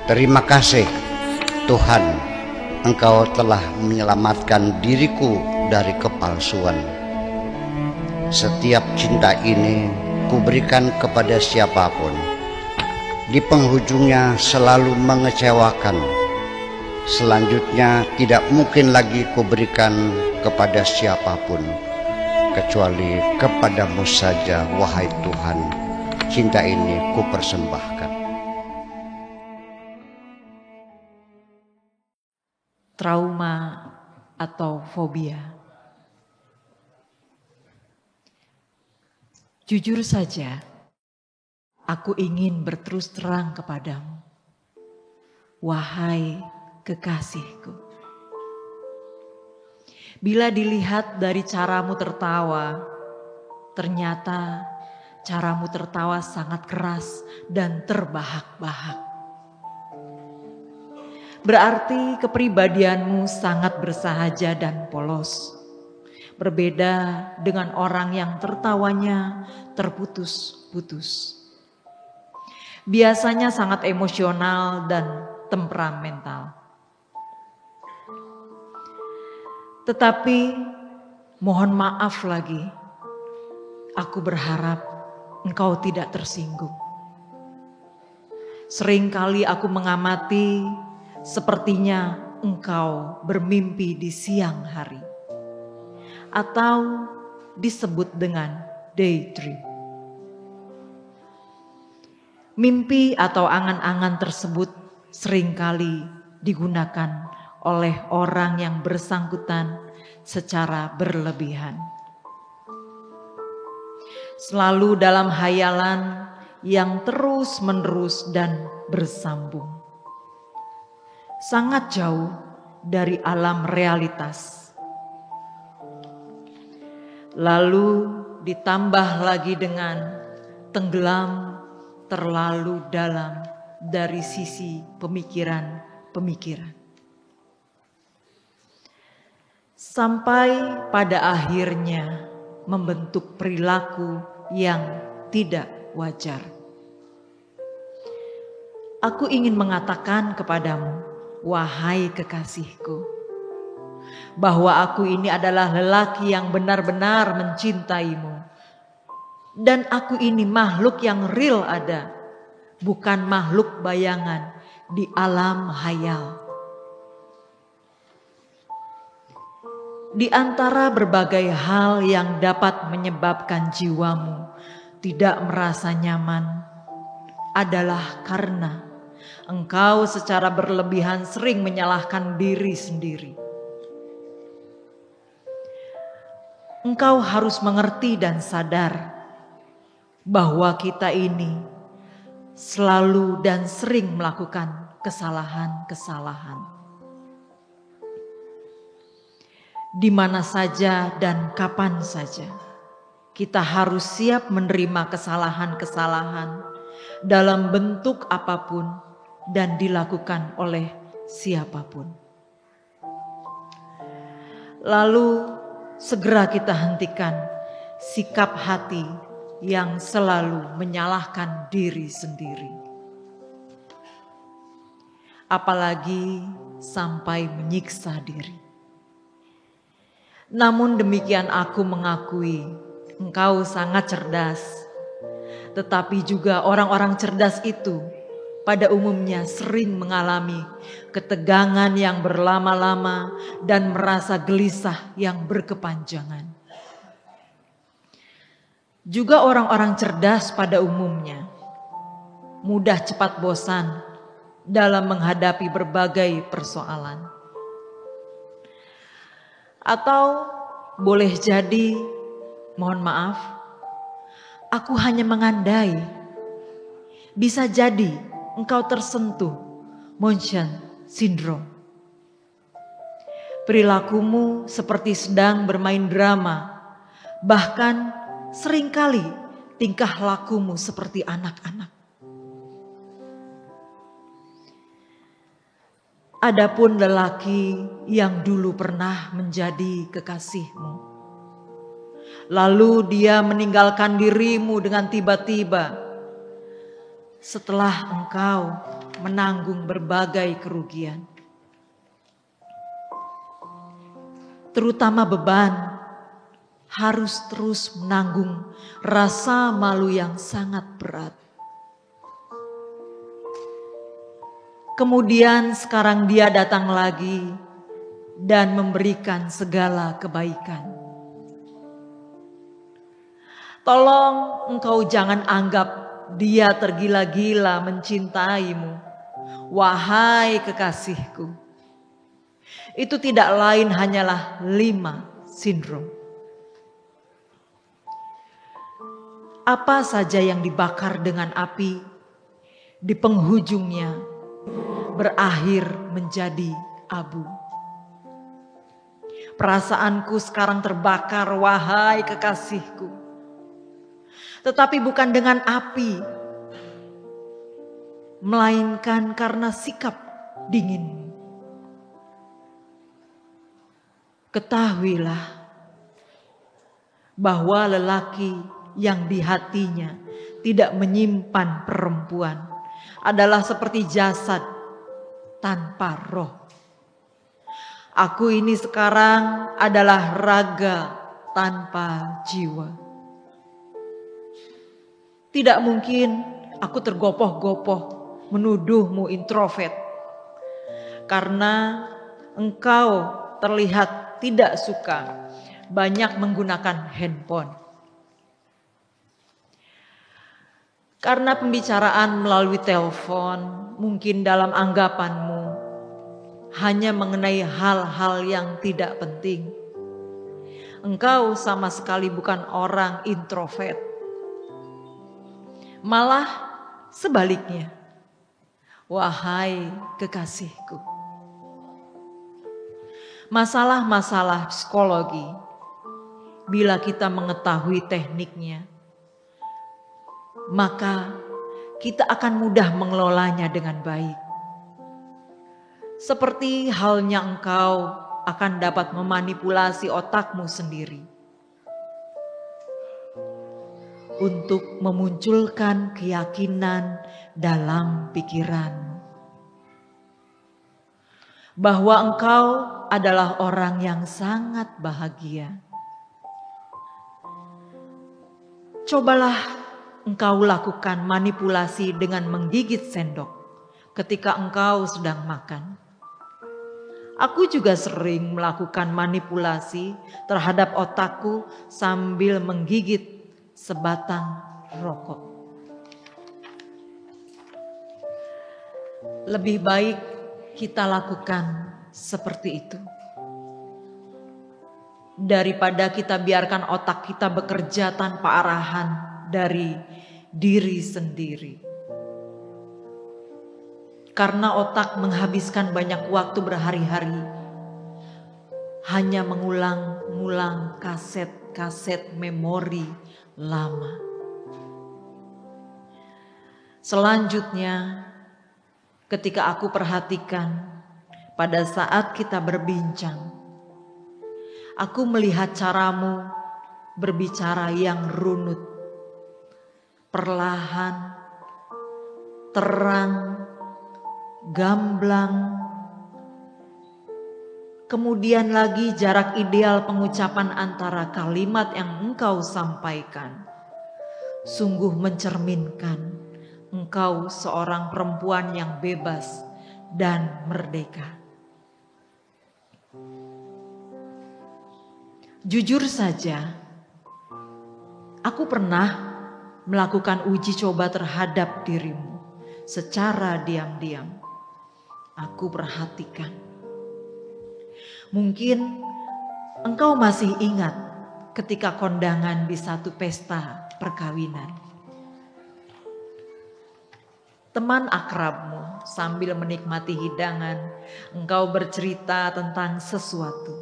Terima kasih Tuhan, Engkau telah menyelamatkan diriku dari kepalsuan. Setiap cinta ini kuberikan kepada siapapun, di penghujungnya selalu mengecewakan. Selanjutnya tidak mungkin lagi kuberikan kepada siapapun, kecuali kepadamu saja, wahai Tuhan. Cinta ini kupersembahkan. Trauma atau fobia. Jujur saja, aku ingin berterus terang kepadamu, wahai kekasihku. Bila dilihat dari caramu tertawa, ternyata caramu tertawa sangat keras dan terbahak-bahak. Berarti kepribadianmu sangat bersahaja dan polos. Berbeda dengan orang yang tertawanya terputus-putus. Biasanya sangat emosional dan temperamental. Tetapi mohon maaf lagi, aku berharap engkau tidak tersinggung. Seringkali aku mengamati, sepertinya engkau bermimpi di siang hari, atau disebut dengan daydream. Mimpi atau angan-angan tersebut seringkali digunakan oleh orang yang bersangkutan secara berlebihan. Selalu dalam hayalan yang terus-menerus dan bersambung. Sangat jauh dari alam realitas. Lalu ditambah lagi dengan tenggelam terlalu dalam dari sisi pemikiran-pemikiran. Sampai pada akhirnya membentuk perilaku yang tidak wajar. Aku ingin mengatakan kepadamu, wahai kekasihku, bahwa aku ini adalah lelaki yang benar-benar mencintaimu. Dan aku ini makhluk yang real ada, bukan makhluk bayangan di alam hayal. Di antara berbagai hal yang dapat menyebabkan jiwamu tidak merasa nyaman adalah karena engkau secara berlebihan sering menyalahkan diri sendiri. Engkau harus mengerti dan sadar bahwa kita ini selalu dan sering melakukan kesalahan-kesalahan. Di mana saja dan kapan saja, kita harus siap menerima kesalahan-kesalahan dalam bentuk apapun dan dilakukan oleh siapapun. Lalu segera kita hentikan sikap hati yang selalu menyalahkan diri sendiri. Apalagi sampai menyiksa diri. Namun demikian aku mengakui engkau sangat cerdas. Tetapi juga orang-orang cerdas itu pada umumnya sering mengalami ketegangan yang berlama-lama dan merasa gelisah yang berkepanjangan. Juga orang-orang cerdas pada umumnya mudah cepat bosan dalam menghadapi berbagai persoalan. Atau boleh jadi, mohon maaf, aku hanya mengandai. Bisa jadi engkau tersentuh Munchausen syndrome. Perilakumu seperti sedang bermain drama, bahkan seringkali tingkah lakumu seperti anak-anak. Adapun lelaki yang dulu pernah menjadi kekasihmu, lalu dia meninggalkan dirimu dengan tiba-tiba setelah engkau menanggung berbagai kerugian, terutama beban harus terus menanggung rasa malu yang sangat berat. Kemudian sekarang dia datang lagi dan memberikan segala kebaikan. Tolong engkau jangan anggap dia tergila-gila mencintaimu, wahai kekasihku. Itu tidak lain hanyalah 5 sindrom. Apa saja yang dibakar dengan api, di penghujungnya berakhir menjadi abu. Perasaanku sekarang terbakar, wahai kekasihku. Tetapi bukan dengan api, melainkan karena sikap dinginmu. Ketahuilah bahwa lelaki yang di hatinya tidak menyimpan perempuan adalah seperti jasad tanpa roh. Aku ini sekarang adalah raga tanpa jiwa. Tidak mungkin aku tergopoh-gopoh menuduhmu introvert, karena engkau terlihat tidak suka banyak menggunakan handphone. Karena pembicaraan melalui telepon mungkin dalam anggapanmu hanya mengenai hal-hal yang tidak penting. Engkau sama sekali bukan orang introvert. Malah sebaliknya, wahai kekasihku. Masalah-masalah psikologi, bila kita mengetahui tekniknya, maka kita akan mudah mengelolanya dengan baik. Seperti halnya engkau akan dapat memanipulasi otakmu sendiri untuk memunculkan keyakinan dalam pikiranmu bahwa engkau adalah orang yang sangat bahagia. Cobalah engkau lakukan manipulasi dengan menggigit sendok ketika engkau sedang makan. Aku juga sering melakukan manipulasi terhadap otakku sambil menggigit sebatang rokok. Lebih baik kita lakukan seperti itu daripada kita biarkan otak kita bekerja tanpa arahan dari diri sendiri. Karena otak menghabiskan banyak waktu berhari-hari hanya mengulang-ulang kaset-kaset memori lama. Selanjutnya, ketika aku perhatikan pada saat kita berbincang, aku melihat caramu berbicara yang runut, perlahan, terang, gamblang. Kemudian lagi jarak ideal pengucapan antara kalimat yang engkau sampaikan sungguh mencerminkan engkau seorang perempuan yang bebas dan merdeka. Jujur saja, aku pernah melakukan uji coba terhadap dirimu secara diam-diam. Aku perhatikan. Mungkin engkau masih ingat ketika kondangan di satu pesta perkawinan. Teman akrabmu sambil menikmati hidangan, engkau bercerita tentang sesuatu.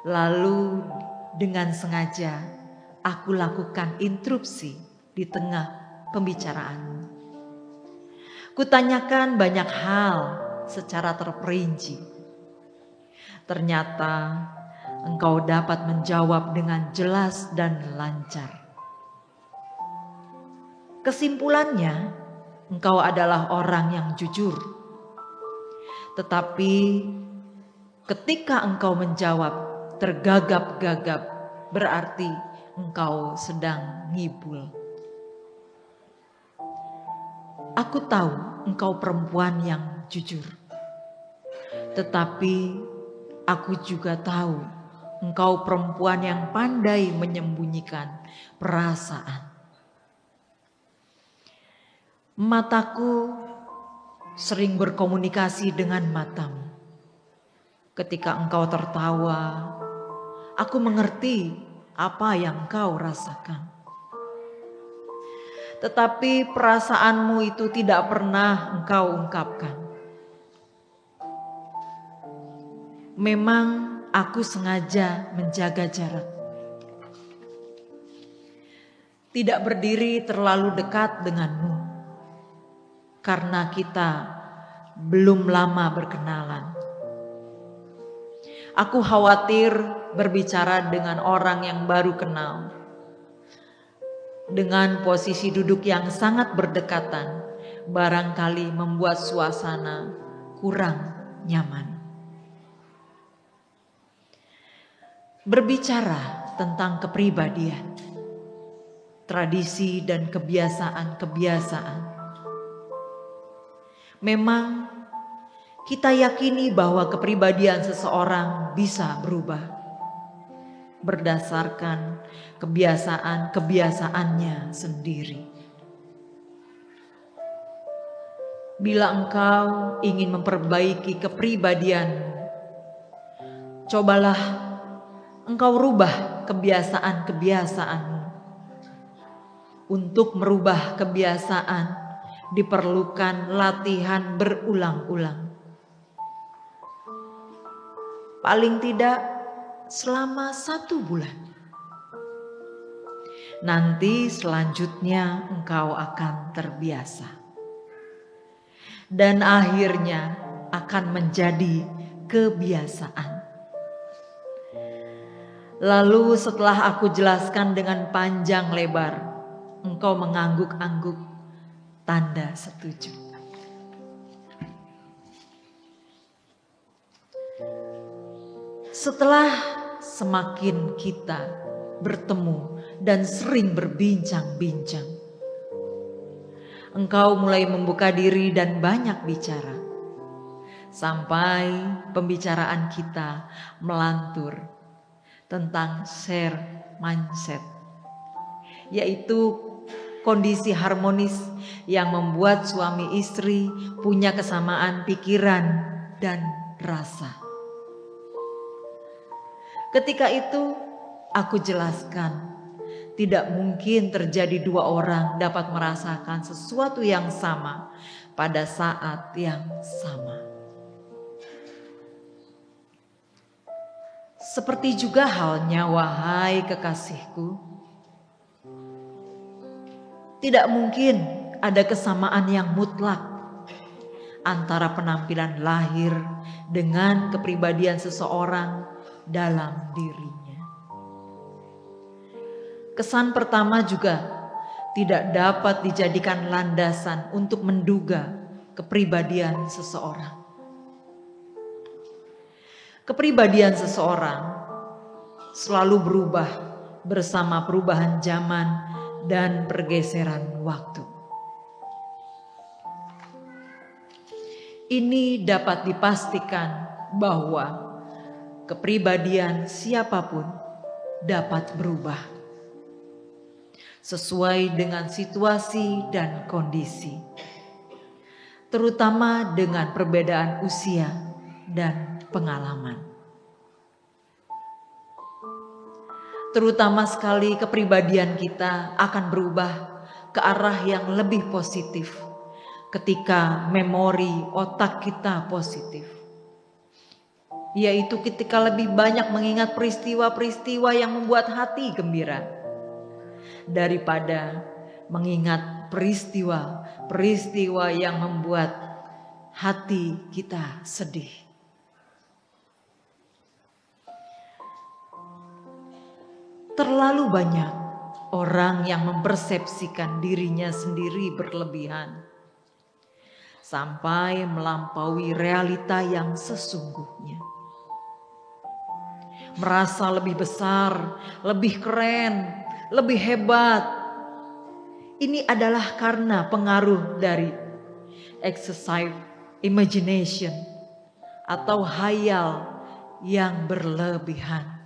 Lalu dengan sengaja aku lakukan interupsi di tengah pembicaraanmu. Kutanyakan banyak hal secara terperinci. Ternyata engkau dapat menjawab dengan jelas dan lancar. Kesimpulannya, engkau adalah orang yang jujur. Tetapi ketika engkau menjawab tergagap-gagap, berarti engkau sedang ngibul. Aku tahu engkau perempuan yang jujur. Tetapi aku juga tahu engkau perempuan yang pandai menyembunyikan perasaan. Mataku sering berkomunikasi dengan matamu. Ketika engkau tertawa, aku mengerti apa yang engkau rasakan. Tetapi perasaanmu itu tidak pernah engkau ungkapkan. Memang aku sengaja menjaga jarak. Tidak berdiri terlalu dekat denganmu. Karena kita belum lama berkenalan. Aku khawatir berbicara dengan orang yang baru kenal. Dengan posisi duduk yang sangat berdekatan, barangkali membuat suasana kurang nyaman. Berbicara tentang kepribadian, tradisi dan kebiasaan-kebiasaan. Memang kita yakini bahwa kepribadian seseorang bisa berubah berdasarkan kebiasaan-kebiasaannya sendiri. Bila engkau ingin memperbaiki kepribadianmu, cobalah engkau rubah kebiasaan-kebiasaanmu. Untuk merubah kebiasaan diperlukan latihan berulang-ulang. Paling tidak selama 1 bulan. Nanti selanjutnya engkau akan terbiasa. Dan akhirnya akan menjadi kebiasaan. Lalu setelah aku jelaskan dengan panjang lebar, engkau mengangguk-angguk tanda setuju. Setelah semakin kita bertemu dan sering berbincang-bincang, engkau mulai membuka diri dan banyak bicara. Sampai pembicaraan kita melantur tentang share mindset, yaitu kondisi harmonis yang membuat suami istri punya kesamaan pikiran dan rasa. Ketika itu aku jelaskan, tidak mungkin terjadi 2 orang dapat merasakan sesuatu yang sama pada saat yang sama. Seperti juga halnya, wahai kekasihku, tidak mungkin ada kesamaan yang mutlak antara penampilan lahir dengan kepribadian seseorang dalam dirinya. Kesan pertama juga tidak dapat dijadikan landasan untuk menduga kepribadian seseorang. Kepribadian seseorang selalu berubah bersama perubahan zaman dan pergeseran waktu. Ini dapat dipastikan bahwa kepribadian siapapun dapat berubah sesuai dengan situasi dan kondisi, terutama dengan perbedaan usia dan pengalaman. Terutama sekali kepribadian kita akan berubah ke arah yang lebih positif ketika memori otak kita positif. Yaitu ketika lebih banyak mengingat peristiwa-peristiwa yang membuat hati gembira daripada mengingat peristiwa-peristiwa yang membuat hati kita sedih. Terlalu banyak orang yang mempersepsikan dirinya sendiri berlebihan. sampai melampaui realita yang sesungguhnya. Merasa lebih besar, lebih keren, lebih hebat. Ini adalah karena pengaruh dari excessive imagination atau hayal yang berlebihan.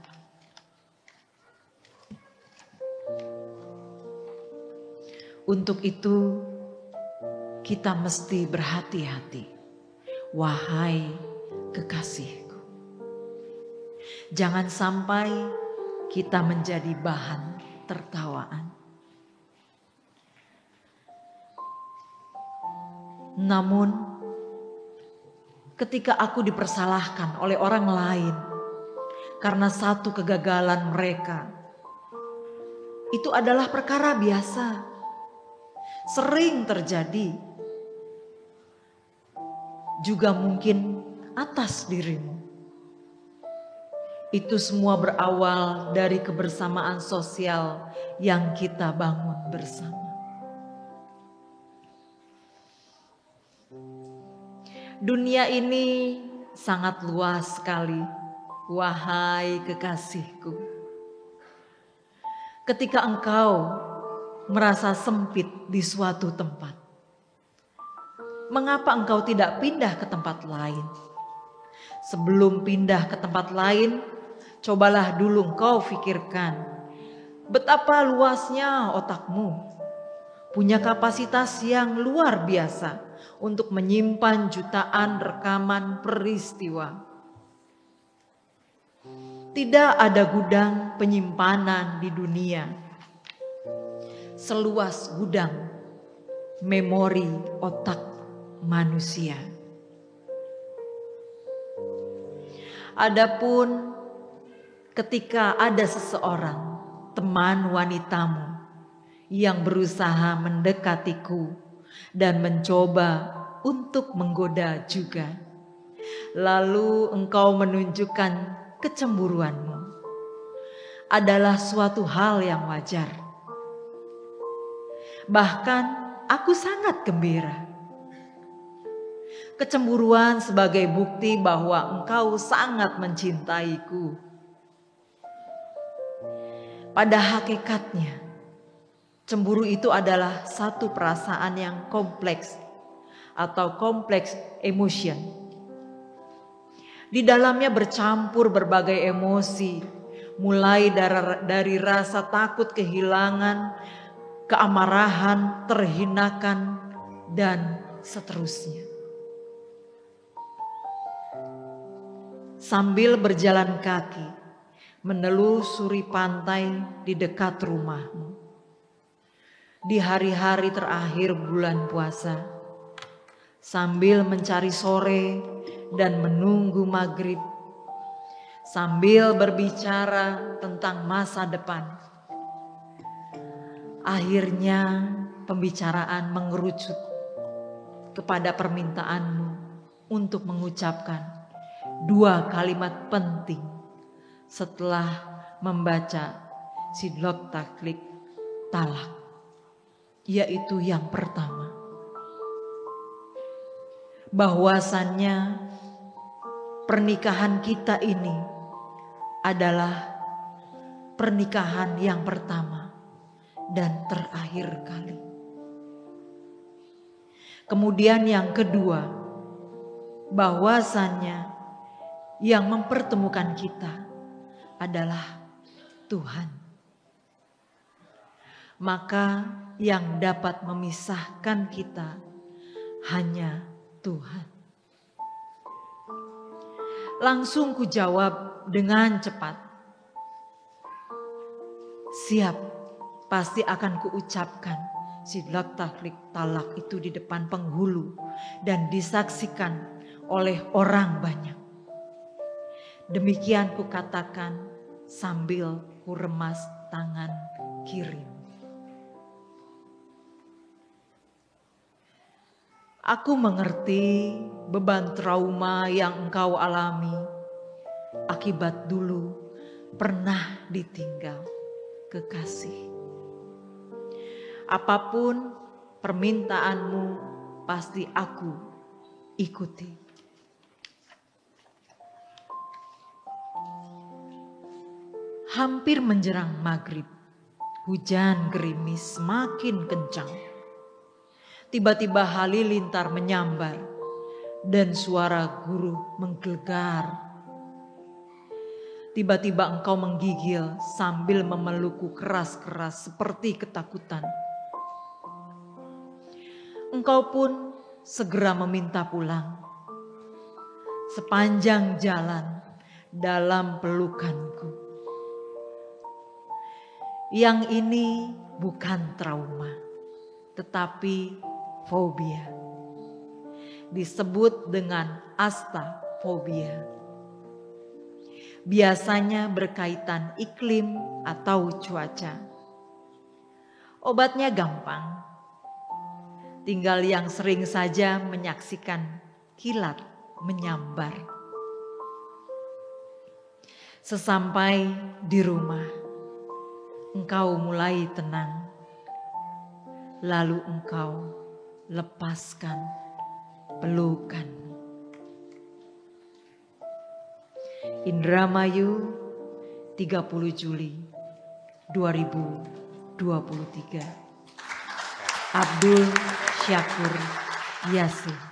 Untuk itu, kita mesti berhati-hati, wahai kekasihku. Jangan sampai kita menjadi bahan tertawaan. Namun, ketika aku dipersalahkan oleh orang lain karena satu kegagalan mereka, itu adalah perkara biasa, sering terjadi. Juga mungkin atas dirimu. Itu semua berawal dari kebersamaan sosial yang kita bangun bersama. Dunia ini sangat luas sekali, wahai kekasihku. Ketika engkau merasa sempit di suatu tempat, mengapa engkau tidak pindah ke tempat lain? Sebelum pindah ke tempat lain, cobalah dulu engkau pikirkan betapa luasnya otakmu, punya kapasitas yang luar biasa untuk menyimpan jutaan rekaman peristiwa. Tidak ada gudang penyimpanan di dunia seluas gudang memori otak manusia. Adapun ketika ada seseorang, teman wanitamu, yang berusaha mendekatiku dan mencoba untuk menggoda juga, lalu engkau menunjukkan kecemburuanmu, adalah suatu hal yang wajar. Bahkan aku sangat gembira. Kecemburuan sebagai bukti bahwa engkau sangat mencintaiku. Pada hakikatnya, cemburu itu adalah satu perasaan yang kompleks atau kompleks emotion. Di dalamnya bercampur berbagai emosi, mulai dari rasa takut kehilangan, keamarahan, terhinakan, dan seterusnya. Sambil berjalan kaki, menelusuri pantai di dekat rumahmu. Di hari-hari terakhir bulan puasa, sambil mencari sore dan menunggu maghrib, sambil berbicara tentang masa depan. Akhirnya pembicaraan mengerucut kepada permintaanmu untuk mengucapkan 2 kalimat penting setelah membaca Sidlok Taklid Talak, yaitu yang pertama, bahwasannya pernikahan kita ini adalah pernikahan yang pertama dan terakhir kali. Kemudian yang kedua, bahwasannya yang mempertemukan kita adalah Tuhan. Maka yang dapat memisahkan kita hanya Tuhan. Langsung ku jawab dengan cepat. Siap, pasti akan kuucapkan Sidlok Taklid Talak itu di depan penghulu dan disaksikan oleh orang banyak. Demikian kukatakan sambil kuremas tangan kiri. Aku mengerti beban trauma yang engkau alami akibat dulu pernah ditinggal kekasih. Apapun permintaanmu, pasti aku ikuti. Hampir menjelang maghrib, hujan gerimis semakin kencang. Tiba-tiba halilintar menyambar dan suara guru menggelegar. Tiba-tiba engkau menggigil sambil memelukku keras-keras seperti ketakutan. Engkau pun segera meminta pulang. Sepanjang jalan dalam pelukanku. Yang ini bukan trauma, tetapi fobia. Disebut dengan astafobia. Biasanya berkaitan iklim atau cuaca. Obatnya gampang. Tinggal yang sering saja menyaksikan kilat menyambar. Sesampai di rumah, engkau mulai tenang, lalu engkau lepaskan pelukan. Indramayu, 30 Juli 2023. Abdul Syakur Yasin.